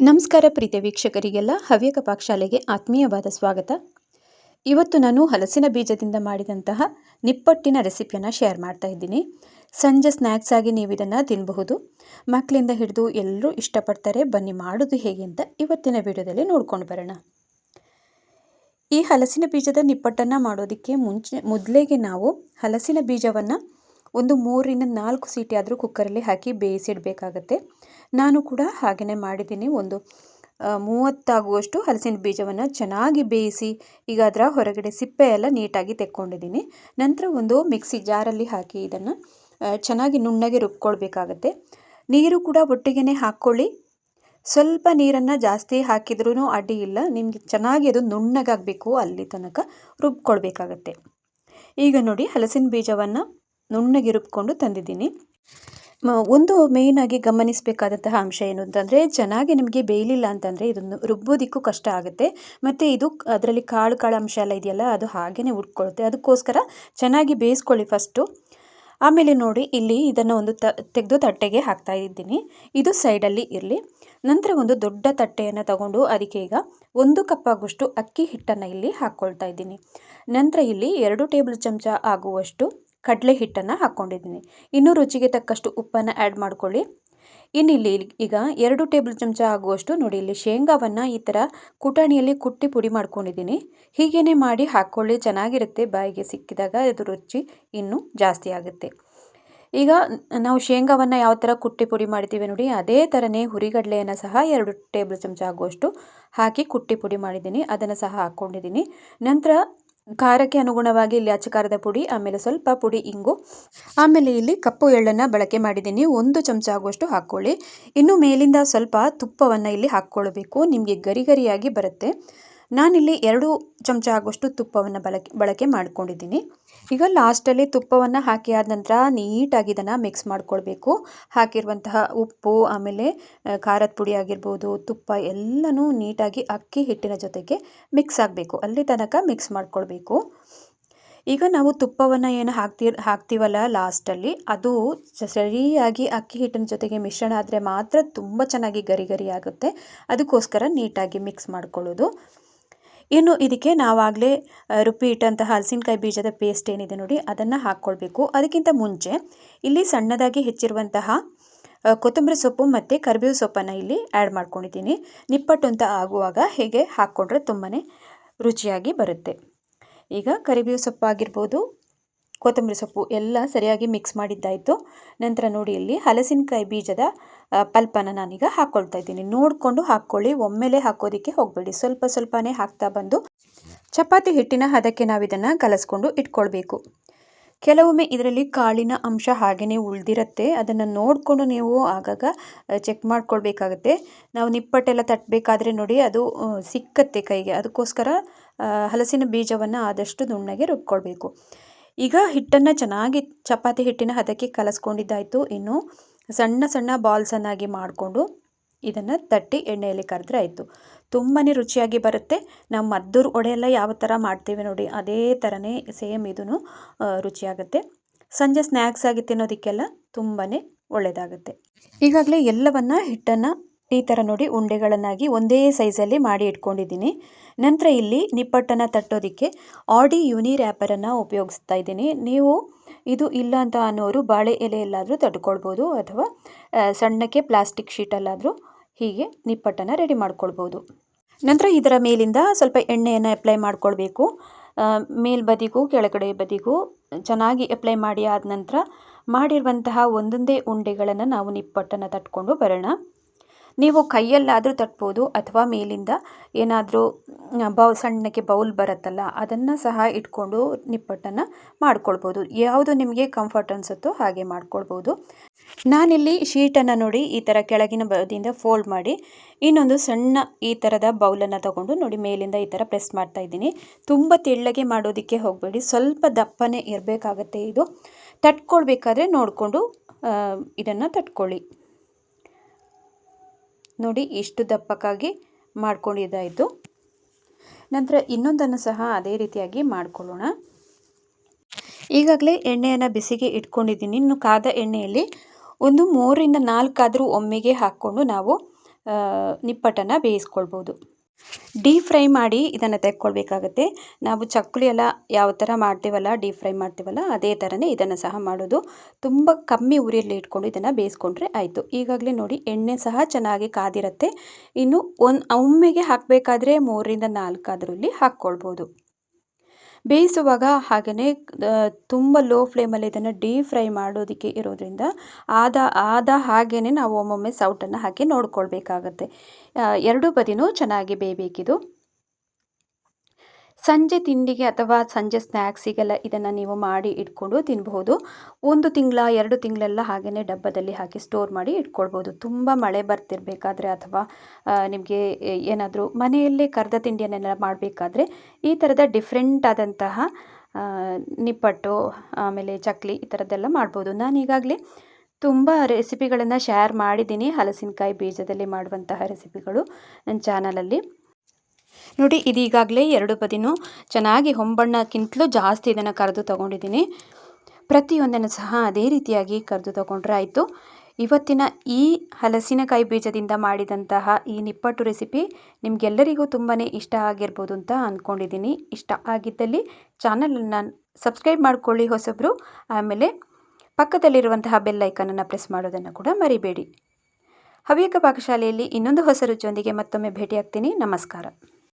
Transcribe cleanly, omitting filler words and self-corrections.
ನಮಸ್ಕಾರ ಪ್ರೀತಿಯ ವೀಕ್ಷಕರಿಗೆಲ್ಲ ಹವ್ಯಕ ಪಾಕಶಾಲೆಗೆ ಆತ್ಮೀಯವಾದ ಸ್ವಾಗತ. ಇವತ್ತು ನಾನು ಹಲಸಿನ ಬೀಜದಿಂದ ಮಾಡಿದಂತಹ ನಿಪ್ಪಟ್ಟಿನ ರೆಸಿಪಿಯನ್ನು ಶೇರ್ ಮಾಡ್ತಾ ಇದ್ದೀನಿ. ಸಂಜೆ ಸ್ನ್ಯಾಕ್ಸ್ ಆಗಿ ನೀವು ಇದನ್ನು ತಿನ್ನಬಹುದು. ಮಕ್ಕಳಿಂದ ಹಿಡಿದು ಎಲ್ಲರೂ ಇಷ್ಟಪಡ್ತಾರೆ. ಬನ್ನಿ ಮಾಡೋದು ಹೇಗೆ ಅಂತ ಇವತ್ತಿನ ವಿಡಿಯೋದಲ್ಲಿ ನೋಡ್ಕೊಂಡು ಬರೋಣ. ಈ ಹಲಸಿನ ಬೀಜದ ನಿಪ್ಪಟ್ಟನ್ನು ಮಾಡೋದಕ್ಕೆ ಮೊದಲಿಗೆ ನಾವು ಹಲಸಿನ ಬೀಜವನ್ನು ಒಂದು 3-4 ಸೀಟಿ ಆದರೂ ಕುಕ್ಕರಲ್ಲಿ ಹಾಕಿ ಬೇಯಿಸಿಡಬೇಕಾಗತ್ತೆ. ನಾನು ಕೂಡ ಹಾಗೆಯೇ ಮಾಡಿದ್ದೀನಿ. ಒಂದು 30 ಆಗುವಷ್ಟು ಹಲಸಿನ ಬೀಜವನ್ನು ಚೆನ್ನಾಗಿ ಬೇಯಿಸಿ ಈಗ ಅದರ ಹೊರಗಡೆ ಸಿಪ್ಪೆ ಎಲ್ಲ ನೀಟಾಗಿ ತೆಕ್ಕೊಂಡಿದ್ದೀನಿ. ನಂತರ ಒಂದು ಮಿಕ್ಸಿ ಜಾರಲ್ಲಿ ಹಾಕಿ ಇದನ್ನು ಚೆನ್ನಾಗಿ ನುಣ್ಣಗೆ ರುಬ್ಕೊಳ್ಬೇಕಾಗತ್ತೆ. ನೀರು ಕೂಡ ಒಟ್ಟಿಗೆ ಹಾಕ್ಕೊಳ್ಳಿ. ಸ್ವಲ್ಪ ನೀರನ್ನು ಜಾಸ್ತಿ ಹಾಕಿದ್ರೂ ಅಡ್ಡಿ ಇಲ್ಲ. ನಿಮಗೆ ಚೆನ್ನಾಗಿ ಅದು ನುಣ್ಣಗಾಗಬೇಕು, ಅಲ್ಲಿ ತನಕ ರುಬ್ಕೊಳ್ಬೇಕಾಗತ್ತೆ. ಈಗ ನೋಡಿ, ಹಲಸಿನ ಬೀಜವನ್ನು ನುಣ್ಣಗೆ ರುಬ್ಕೊಂಡು ತಂದಿದ್ದೀನಿ. ಒಂದು ಮೇಯ್ನಾಗಿ ಗಮನಿಸಬೇಕಾದಂತಹ ಅಂಶ ಏನು ಅಂತಂದರೆ, ಚೆನ್ನಾಗಿ ನಿಮಗೆ ಬೇಯಲಿಲ್ಲ ಅಂತಂದರೆ ಇದನ್ನು ರುಬ್ಬೋದಕ್ಕೂ ಕಷ್ಟ ಆಗುತ್ತೆ. ಮತ್ತು ಇದು ಅದರಲ್ಲಿ ಕಾಳು ಅಂಶ ಎಲ್ಲ ಇದೆಯಲ್ಲ, ಅದು ಹಾಗೇ ಉಟ್ಕೊಳ್ಳುತ್ತೆ. ಅದಕ್ಕೋಸ್ಕರ ಚೆನ್ನಾಗಿ ಬೇಯಿಸ್ಕೊಳ್ಳಿ ಫಸ್ಟು. ಆಮೇಲೆ ನೋಡಿ, ಇಲ್ಲಿ ಇದನ್ನು ಒಂದು ತೆಗೆದು ತಟ್ಟೆಗೆ ಹಾಕ್ತಾ ಇದ್ದೀನಿ. ಇದು ಸೈಡಲ್ಲಿ ಇರಲಿ. ನಂತರ ಒಂದು ದೊಡ್ಡ ತಟ್ಟೆಯನ್ನು ತಗೊಂಡು ಅದಕ್ಕೆ ಈಗ 1 ಕಪ್ ಆಗುವಷ್ಟು ಅಕ್ಕಿ ಹಿಟ್ಟನ್ನು ಇಲ್ಲಿ ಹಾಕ್ಕೊಳ್ತಾ ಇದ್ದೀನಿ. ನಂತರ ಇಲ್ಲಿ 2 ಟೇಬಲ್ ಚಮಚ ಆಗುವಷ್ಟು ಕಡಲೆ ಹಿಟ್ಟನ್ನು ಹಾಕ್ಕೊಂಡಿದ್ದೀನಿ. ಇನ್ನೂ ರುಚಿಗೆ ತಕ್ಕಷ್ಟು ಉಪ್ಪನ್ನು ಆ್ಯಡ್ ಮಾಡ್ಕೊಳ್ಳಿ. ಇನ್ನಿಲ್ಲಿ ಈಗ 2 ಟೇಬಲ್ ಚಮಚ ಆಗುವಷ್ಟು ನೋಡಿ, ಇಲ್ಲಿ ಶೇಂಗಾವನ್ನು ಈ ಥರ ಕುಟಾಣಿಯಲ್ಲಿ ಕುಟ್ಟಿ ಪುಡಿ ಮಾಡ್ಕೊಂಡಿದ್ದೀನಿ. ಹೀಗೇ ಮಾಡಿ ಹಾಕ್ಕೊಳ್ಳಿ, ಚೆನ್ನಾಗಿರುತ್ತೆ. ಬಾಯಿಗೆ ಸಿಕ್ಕಿದಾಗ ಅದು ರುಚಿ ಇನ್ನೂ ಜಾಸ್ತಿ ಆಗುತ್ತೆ. ಈಗ ನಾವು ಶೇಂಗಾವನ್ನು ಯಾವ ಥರ ಕುಟ್ಟಿ ಪುಡಿ ಮಾಡ್ತೀವಿ ನೋಡಿ, ಅದೇ ಥರನೇ ಹುರಿಗಡಲೆಯನ್ನು ಸಹ 2 ಟೇಬಲ್ ಚಮಚ ಆಗುವಷ್ಟು ಹಾಕಿ ಕುಟ್ಟಿ ಪುಡಿ ಮಾಡಿದ್ದೀನಿ. ಅದನ್ನು ಸಹ ಹಾಕ್ಕೊಂಡಿದ್ದೀನಿ. ನಂತರ ಖಾರಕ್ಕೆ ಅನುಗುಣವಾಗಿ ಇಲ್ಲಿ ಅಚ್ಚ ಖಾರದ ಪುಡಿ, ಆಮೇಲೆ ಸ್ವಲ್ಪ ಪುಡಿ ಇಂಗು, ಆಮೇಲೆ ಇಲ್ಲಿ ಕಪ್ಪು ಎಳ್ಳನ್ನು ಬಳಕೆ ಮಾಡಿದ್ದೀನಿ. 1 ಚಮಚ ಆಗುವಷ್ಟು ಹಾಕ್ಕೊಳ್ಳಿ. ಇನ್ನು ಮೇಲಿಂದ ಸ್ವಲ್ಪ ತುಪ್ಪವನ್ನು ಇಲ್ಲಿ ಹಾಕ್ಕೊಳ್ಬೇಕು, ನಿಮಗೆ ಗರಿ ಗರಿಯಾಗಿ ಬರುತ್ತೆ. ನಾನಿಲ್ಲಿ 2 ಚಮಚ ಆಗುವಷ್ಟು ತುಪ್ಪವನ್ನು ಬಳಕೆ ಮಾಡ್ಕೊಂಡಿದ್ದೀನಿ. ಈಗ ಲಾಸ್ಟಲ್ಲಿ ತುಪ್ಪವನ್ನು ಹಾಕಿ ಆದ ನಂತರ ನೀಟಾಗಿ ಇದನ್ನು ಮಿಕ್ಸ್ ಮಾಡ್ಕೊಳ್ಬೇಕು. ಹಾಕಿರುವಂತಹ ಉಪ್ಪು, ಆಮೇಲೆ ಖಾರದ ಪುಡಿ ಆಗಿರ್ಬೋದು, ತುಪ್ಪ ಎಲ್ಲನೂ ನೀಟಾಗಿ ಅಕ್ಕಿ ಹಿಟ್ಟಿನ ಜೊತೆಗೆ ಮಿಕ್ಸ್ ಆಗಬೇಕು. ಅಲ್ಲಿ ತನಕ ಮಿಕ್ಸ್ ಮಾಡ್ಕೊಳ್ಬೇಕು. ಈಗ ನಾವು ತುಪ್ಪವನ್ನು ಏನು ಹಾಕ್ತೀವಲ್ಲ ಲಾಸ್ಟಲ್ಲಿ, ಅದು ಸರಿಯಾಗಿ ಅಕ್ಕಿ ಹಿಟ್ಟಿನ ಜೊತೆಗೆ ಮಿಶ್ರಣ ಆದರೆ ಮಾತ್ರ ತುಂಬ ಚೆನ್ನಾಗಿ ಗರಿ ಗರಿ ಆಗುತ್ತೆ. ಅದಕ್ಕೋಸ್ಕರ ನೀಟಾಗಿ ಮಿಕ್ಸ್ ಮಾಡ್ಕೊಳ್ಳೋದು. ಇನ್ನು ಇದಕ್ಕೆ ನಾವಾಗಲೇ ರುಬ್ಬಿಟ್ಟಂತಹ ಹಲಸಿನಕಾಯಿ ಬೀಜದ ಪೇಸ್ಟ್ ಏನಿದೆ ನೋಡಿ, ಅದನ್ನು ಹಾಕ್ಕೊಳ್ಬೇಕು. ಅದಕ್ಕಿಂತ ಮುಂಚೆ ಇಲ್ಲಿ ಸಣ್ಣದಾಗಿ ಹೆಚ್ಚಿರುವಂತಹ ಕೊತ್ತಂಬರಿ ಸೊಪ್ಪು ಮತ್ತು ಕರಿಬೇವು ಸೊಪ್ಪನ್ನು ಇಲ್ಲಿ ಆ್ಯಡ್ ಮಾಡ್ಕೊಂಡಿದ್ದೀನಿ. ನಿಪ್ಪಟ್ಟು ಅಂತ ಆಗುವಾಗ ಹೇಗೆ ಹಾಕ್ಕೊಂಡ್ರೆ ತುಂಬಾ ರುಚಿಯಾಗಿ ಬರುತ್ತೆ. ಈಗ ಕರಿಬೇವು ಸೊಪ್ಪು ಆಗಿರ್ಬೋದು, ಕೊತ್ತಂಬರಿ ಸೊಪ್ಪು ಎಲ್ಲ ಸರಿಯಾಗಿ ಮಿಕ್ಸ್ ಮಾಡಿದ್ದಾಯಿತು. ನಂತರ ನೋಡಿ, ಇಲ್ಲಿ ಹಲಸಿನಕಾಯಿ ಬೀಜದ ಪಲ್ಪನ್ನು ನಾನೀಗ ಹಾಕ್ಕೊಳ್ತಾ ಇದ್ದೀನಿ. ನೋಡಿಕೊಂಡು ಹಾಕ್ಕೊಳ್ಳಿ, ಒಮ್ಮೆಲೆ ಹಾಕೋದಕ್ಕೆ ಹೋಗಬೇಡಿ. ಸ್ವಲ್ಪ ಸ್ವಲ್ಪನೇ ಹಾಕ್ತಾ ಬಂದು ಚಪಾತಿ ಹಿಟ್ಟಿನ ಹದಕ್ಕೆ ನಾವು ಇದನ್ನು ಕಲಸ್ಕೊಂಡು ಇಟ್ಕೊಳ್ಬೇಕು. ಕೆಲವೊಮ್ಮೆ ಇದರಲ್ಲಿ ಕಾಳಿನ ಅಂಶ ಹಾಗೆಯೇ ಉಳಿದಿರುತ್ತೆ. ಅದನ್ನು ನೋಡಿಕೊಂಡು ನೀವು ಆಗಾಗ ಚೆಕ್ ಮಾಡ್ಕೊಳ್ಬೇಕಾಗತ್ತೆ. ನಾವು ನಿಪ್ಪಟ್ಟೆಲ್ಲ ತಟ್ಟಬೇಕಾದ್ರೆ ನೋಡಿ, ಅದು ಸಿಕ್ಕತ್ತೆ ಕೈಗೆ. ಅದಕ್ಕೋಸ್ಕರ ಹಲಸಿನ ಬೀಜವನ್ನು ಆದಷ್ಟು ನುಣ್ಣಗೆ ರುಬ್ಕೊಳ್ಬೇಕು. ಈಗ ಹಿಟ್ಟನ್ನು ಚೆನ್ನಾಗಿ ಚಪಾತಿ ಹಿಟ್ಟಿನ ಹದಕ್ಕೆ ಕಲಸ್ಕೊಂಡಿದ್ದಾಯಿತು. ಇನ್ನು ಸಣ್ಣ ಸಣ್ಣ ಬಾಲ್ಸನ್ನಾಗಿ ಮಾಡಿಕೊಂಡು ಇದನ್ನು ತಟ್ಟಿ ಎಣ್ಣೆಯಲ್ಲಿ ಕರೆದ್ರೆ ಆಯಿತು. ತುಂಬಾ ರುಚಿಯಾಗಿ ಬರುತ್ತೆ. ನಾವು ಮದ್ದೂರು ವಡೆ ಎಲ್ಲ ಯಾವ ಥರ ಮಾಡ್ತೀವಿ ನೋಡಿ, ಅದೇ ಥರನೇ ಸೇಮ್ ಇದೂ ರುಚಿಯಾಗುತ್ತೆ. ಸಂಜೆ ಸ್ನ್ಯಾಕ್ಸ್ ಆಗಿ ತಿನ್ನೋದಕ್ಕೆಲ್ಲ ತುಂಬಾ ಒಳ್ಳೆಯದಾಗುತ್ತೆ. ಈಗಾಗಲೇ ಎಲ್ಲವನ್ನು ಹಿಟ್ಟನ್ನು ಈ ಥರ ನೋಡಿ ಉಂಡೆಗಳನ್ನಾಗಿ ಒಂದೇ ಸೈಜಲ್ಲಿ ಮಾಡಿ ಇಟ್ಕೊಂಡಿದ್ದೀನಿ. ನಂತರ ಇಲ್ಲಿ ನಿಪ್ಪಟ್ಟನ್ನು ತಟ್ಟೋದಕ್ಕೆ ಆಡಿ ಯೂನಿ ರ್ಯಾಪರನ್ನು ಉಪಯೋಗಿಸ್ತಾ ಇದ್ದೀನಿ. ನೀವು ಇದು ಇಲ್ಲ ಅಂತ ಅನ್ನೋರು ಬಾಳೆ ಎಲೆಯಲ್ಲಾದರೂ ತಟ್ಕೊಳ್ಬೋದು, ಅಥವಾ ಸಣ್ಣಕ್ಕೆ ಪ್ಲಾಸ್ಟಿಕ್ ಶೀಟಲ್ಲಾದರೂ ಹೀಗೆ ನಿಪ್ಪಟ್ಟನ್ನು ರೆಡಿ ಮಾಡ್ಕೊಳ್ಬೋದು. ನಂತರ ಇದರ ಮೇಲಿಂದ ಸ್ವಲ್ಪ ಎಣ್ಣೆಯನ್ನು ಅಪ್ಲೈ ಮಾಡ್ಕೊಳ್ಬೇಕು. ಮೇಲ್ಬದಿಗೂ ಕೆಳಗಡೆ ಬದಿಗೂ ಚೆನ್ನಾಗಿ ಅಪ್ಲೈ ಮಾಡಿ ಆದ ನಂತರ ಮಾಡಿರುವಂತಹ ಒಂದೊಂದೇ ಉಂಡೆಗಳನ್ನು ನಾವು ನಿಪ್ಪಟ್ಟನ್ನು ತಟ್ಕೊಂಡು ಬರೋಣ. ನೀವು ಕೈಯಲ್ಲಾದರೂ ತಟ್ಬೋದು, ಅಥವಾ ಮೇಲಿಂದ ಏನಾದರೂ ಸಣ್ಣಕ್ಕೆ ಬೌಲ್ ಬರುತ್ತಲ್ಲ, ಅದನ್ನು ಸಹ ಇಟ್ಕೊಂಡು ನಿಪ್ಪಟ್ಟನ್ನು ಮಾಡ್ಕೊಳ್ಬೋದು. ಯಾವುದು ನಿಮಗೆ ಕಂಫರ್ಟ್ ಅನಿಸುತ್ತೋ ಹಾಗೆ ಮಾಡ್ಕೊಳ್ಬೋದು. ನಾನಿಲ್ಲಿ ಶೀಟನ್ನು ನೋಡಿ ಈ ಥರ ಕೆಳಗಿನ ಬದಿಯಿಂದ ಫೋಲ್ಡ್ ಮಾಡಿ ಇನ್ನೊಂದು ಸಣ್ಣ ಈ ಥರದ ಬೌಲನ್ನು ತಗೊಂಡು ನೋಡಿ ಮೇಲಿಂದ ಈ ಥರ ಪ್ರೆಸ್ ಮಾಡ್ತಾ ಇದ್ದೀನಿ. ತುಂಬ ತೆಳ್ಳಗೆ ಮಾಡೋದಕ್ಕೆ ಹೋಗಬೇಡಿ, ಸ್ವಲ್ಪ ದಪ್ಪನೇ ಇರಬೇಕಾಗತ್ತೆ. ಇದು ತಟ್ಕೊಳ್ಬೇಕಾದ್ರೆ ನೋಡಿಕೊಂಡು ಇದನ್ನು ತಟ್ಕೊಳ್ಳಿ. ನೋಡಿ, ಇಷ್ಟು ದಪ್ಪಕ್ಕಾಗಿ ಮಾಡ್ಕೊಂಡಿದ್ದಾಯಿತು. ನಂತರ ಇನ್ನೊಂದನ್ನು ಸಹ ಅದೇ ರೀತಿಯಾಗಿ ಮಾಡ್ಕೊಳ್ಳೋಣ. ಈಗಾಗಲೇ ಎಣ್ಣೆಯನ್ನು ಬಿಸಿಗೆ ಇಟ್ಕೊಂಡಿದ್ದೀನಿ. ಇನ್ನು ಕಾದ ಎಣ್ಣೆಯಲ್ಲಿ ಒಂದು 3-4 ಆದರೂ ಒಮ್ಮೆಗೆ ಹಾಕ್ಕೊಂಡು ನಾವು ನಿಪ್ಪಟ್ಟನ್ನು ಬೇಯಿಸ್ಕೊಳ್ಬೋದು. ಡೀಪ್ ಫ್ರೈ ಮಾಡಿ ಇದನ್ನು ತೆಕ್ಕೊಳ್ಬೇಕಾಗತ್ತೆ. ನಾವು ಚಕ್ಕುಲಿ ಎಲ್ಲ ಯಾವ ಥರ ಮಾಡ್ತೀವಲ್ಲ, ಡೀಪ್ ಫ್ರೈ ಮಾಡ್ತೀವಲ್ಲ, ಅದೇ ಥರನೇ ಇದನ್ನು ಸಹ ಮಾಡೋದು. ತುಂಬ ಕಮ್ಮಿ ಉರಿಯಲ್ಲಿ ಇಟ್ಕೊಂಡು ಇದನ್ನು ಬೇಯಿಸ್ಕೊಂಡ್ರೆ ಆಯಿತು. ಈಗಾಗಲೇ ನೋಡಿ ಎಣ್ಣೆ ಸಹ ಚೆನ್ನಾಗಿ ಕಾದಿರುತ್ತೆ. ಇನ್ನು ಒಮ್ಮೆಗೆ ಹಾಕಬೇಕಾದ್ರೆ 3ರಿಂದ 4 ಅದರಲ್ಲಿ ಹಾಕ್ಕೊಳ್ಬೋದು. ಬೇಯಿಸುವಾಗ ಹಾಗೆಯೇ ತುಂಬ ಲೋ ಫ್ಲೇಮಲ್ಲಿ ಇದನ್ನು ಡೀಪ್ ಫ್ರೈ ಮಾಡೋದಕ್ಕೆ ಇರೋದ್ರಿಂದ ಆದ ಹಾಗೆಯೇ ನಾವು ಒಮ್ಮೊಮ್ಮೆ ಸೌಟನ್ನು ಹಾಕಿ ನೋಡ್ಕೊಳ್ಬೇಕಾಗತ್ತೆ. ಎರಡೂ ಬದಿನೂ ಚೆನ್ನಾಗಿ ಬೇಯಬೇಕಿದು. ಸಂಜೆ ತಿಂಡಿಗೆ ಅಥವಾ ಸಂಜೆ ಸ್ನ್ಯಾಕ್ಸಿಗೆಲ್ಲ ಇದನ್ನು ನೀವು ಮಾಡಿ ಇಟ್ಕೊಂಡು ತಿನ್ನಬಹುದು. 1 ತಿಂಗಳ 2 ತಿಂಗಳೆಲ್ಲ ಹಾಗೆಯೇ ಡಬ್ಬದಲ್ಲಿ ಹಾಕಿ ಸ್ಟೋರ್ ಮಾಡಿ ಇಟ್ಕೊಳ್ಬೋದು. ತುಂಬ ಮಳೆ ಬರ್ತಿರಬೇಕಾದ್ರೆ ಅಥವಾ ನಿಮಗೆ ಏನಾದರೂ ಮನೆಯಲ್ಲೇ ಕರೆದ ತಿಂಡಿಯನ್ನೆಲ್ಲ ಮಾಡಬೇಕಾದ್ರೆ ಈ ಥರದ ಡಿಫ್ರೆಂಟ್ ಆದಂತಹ ನಿಪ್ಪಟ್ಟು, ಆಮೇಲೆ ಚಕ್ಲಿ ಈ ಥರದ್ದೆಲ್ಲ ಮಾಡ್ಬೋದು. ನಾನು ಈಗಾಗಲೇ ತುಂಬ ರೆಸಿಪಿಗಳನ್ನು ಶೇರ್ ಮಾಡಿದ್ದೀನಿ. ಹಲಸಿನಕಾಯಿ ಬೀಜದಲ್ಲಿ ಮಾಡುವಂತಹ ರೆಸಿಪಿಗಳು ನನ್ನ ಚಾನಲಲ್ಲಿ ನೋಡಿ. ಇದೀಗಾಗಲೇ 2 ಬದಿನೂ ಚೆನ್ನಾಗಿ ಹೊಂಬಣ್ಣಕ್ಕಿಂತಲೂ ಜಾಸ್ತಿ ಇದನ್ನು ಕರೆದು ತೊಗೊಂಡಿದ್ದೀನಿ. ಪ್ರತಿಯೊಂದನ್ನು ಸಹ ಅದೇ ರೀತಿಯಾಗಿ ಕರೆದು ತೊಗೊಂಡ್ರೆ ಆಯಿತು. ಇವತ್ತಿನ ಈ ಹಲಸಿನಕಾಯಿ ಬೀಜದಿಂದ ಮಾಡಿದಂತಹ ಈ ನಿಪ್ಪಟ್ಟು ರೆಸಿಪಿ ನಿಮಗೆಲ್ಲರಿಗೂ ತುಂಬಾ ಇಷ್ಟ ಆಗಿರ್ಬೋದು ಅಂತ ಅಂದ್ಕೊಂಡಿದ್ದೀನಿ. ಇಷ್ಟ ಆಗಿದ್ದಲ್ಲಿ ಚಾನಲನ್ನು ಸಬ್ಸ್ಕ್ರೈಬ್ ಮಾಡ್ಕೊಳ್ಳಿ ಹೊಸಬ್ರು. ಆಮೇಲೆ ಪಕ್ಕದಲ್ಲಿರುವಂತಹ ಬೆಲ್ ಐಕನನ್ನು ಪ್ರೆಸ್ ಮಾಡೋದನ್ನು ಕೂಡ ಮರಿಬೇಡಿ. ಹವ್ಯಕ ಪಾಕಶಾಲೆಯಲ್ಲಿ ಇನ್ನೊಂದು ಹೊಸ ರುಚಿಯೊಂದಿಗೆ ಮತ್ತೊಮ್ಮೆ ಭೇಟಿಯಾಗ್ತೀನಿ. ನಮಸ್ಕಾರ.